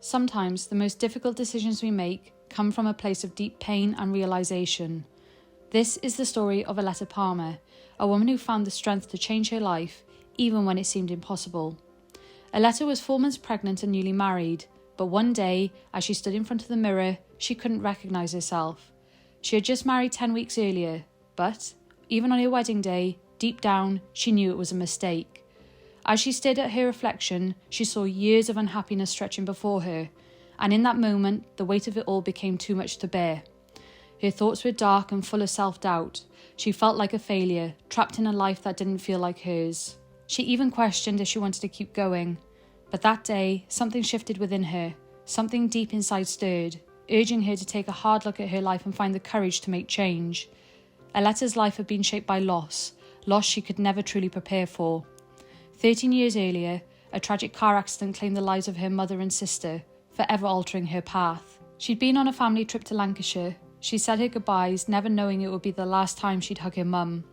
Sometimes the most difficult decisions we make come from a place of deep pain and realisation. This is the story of Eletta Palmer, a woman who found the strength to change her life, even when it seemed impossible. Eletta was 4 months pregnant and newly married, but one day, as she stood in front of the mirror, she couldn't recognise herself. She had just married 10 weeks earlier, but, even on her wedding day, deep down, she knew it was a mistake. As she stared at her reflection, she saw years of unhappiness stretching before her, and in that moment, the weight of it all became too much to bear. Her thoughts were dark and full of self-doubt. She felt like a failure, trapped in a life that didn't feel like hers. She even questioned if she wanted to keep going. But that day, something shifted within her. Something deep inside stirred, urging her to take a hard look at her life and find the courage to make change. Eletta's life had been shaped by loss she could never truly prepare for. 13 years earlier, a tragic car accident claimed the lives of her mother and sister, forever altering her path. She'd been on a family trip to Lancashire. She said her goodbyes, never knowing it would be the last time she'd hug her mum.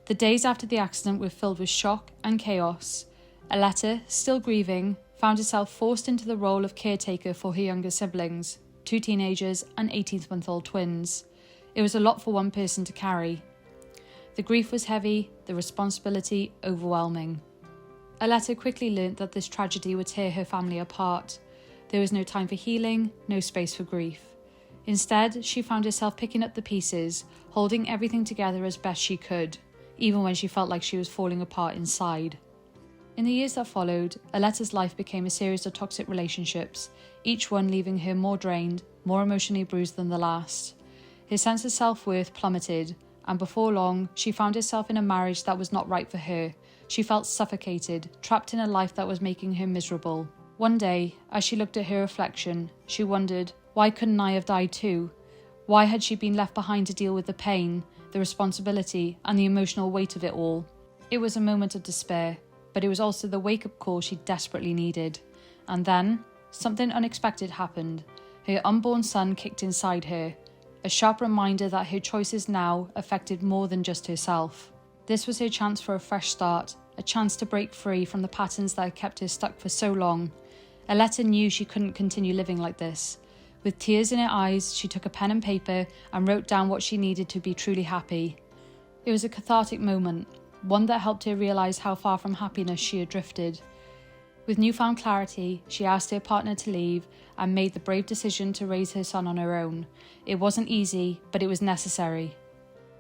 The days after the accident were filled with shock and chaos. Eletta, still grieving, found herself forced into the role of caretaker for her younger siblings, 2 teenagers and 18-month-old twins. It was a lot for one person to carry. The grief was heavy, the responsibility overwhelming. Eletta quickly learnt that this tragedy would tear her family apart. There was no time for healing, no space for grief. Instead, she found herself picking up the pieces, holding everything together as best she could, even when she felt like she was falling apart inside. In the years that followed, Eletta's life became a series of toxic relationships, each one leaving her more drained, more emotionally bruised than the last. Her sense of self-worth plummeted, and before long, she found herself in a marriage that was not right for her. She felt suffocated, trapped in a life that was making her miserable. One day, as she looked at her reflection, she wondered, why couldn't I have died too? Why had she been left behind to deal with the pain, the responsibility, and the emotional weight of it all? It was a moment of despair, but it was also the wake-up call she desperately needed. And then, something unexpected happened. Her unborn son kicked inside her, a sharp reminder that her choices now affected more than just herself. This was her chance for a fresh start, a chance to break free from the patterns that had kept her stuck for so long. Eletta knew she couldn't continue living like this. With tears in her eyes, she took a pen and paper and wrote down what she needed to be truly happy. It was a cathartic moment, one that helped her realise how far from happiness she had drifted. With newfound clarity, she asked her partner to leave and made the brave decision to raise her son on her own. It wasn't easy, but it was necessary.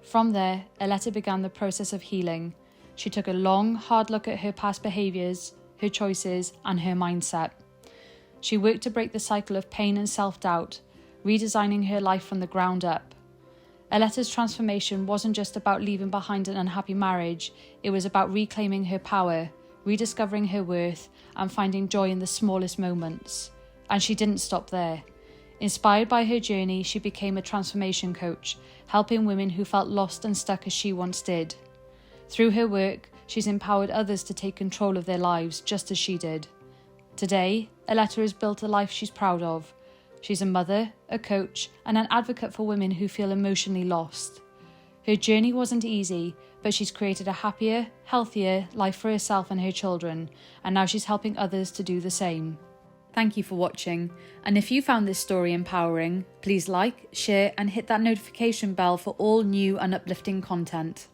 From there, Eletta began the process of healing. She took a long, hard look at her past behaviours, her choices, and her mindset. She worked to break the cycle of pain and self-doubt, redesigning her life from the ground up. Eletta's transformation wasn't just about leaving behind an unhappy marriage, it was about reclaiming her power, rediscovering her worth, and finding joy in the smallest moments. And she didn't stop there. Inspired by her journey, she became a transformation coach, helping women who felt lost and stuck as she once did. Through her work, she's empowered others to take control of their lives just as she did. Today, Eletta has built a life she's proud of. She's a mother, a coach, and an advocate for women who feel emotionally lost. Her journey wasn't easy, but she's created a happier, healthier life for herself and her children, and now she's helping others to do the same. Thank you for watching, and if you found this story empowering, please like, share, and hit that notification bell for all new and uplifting content.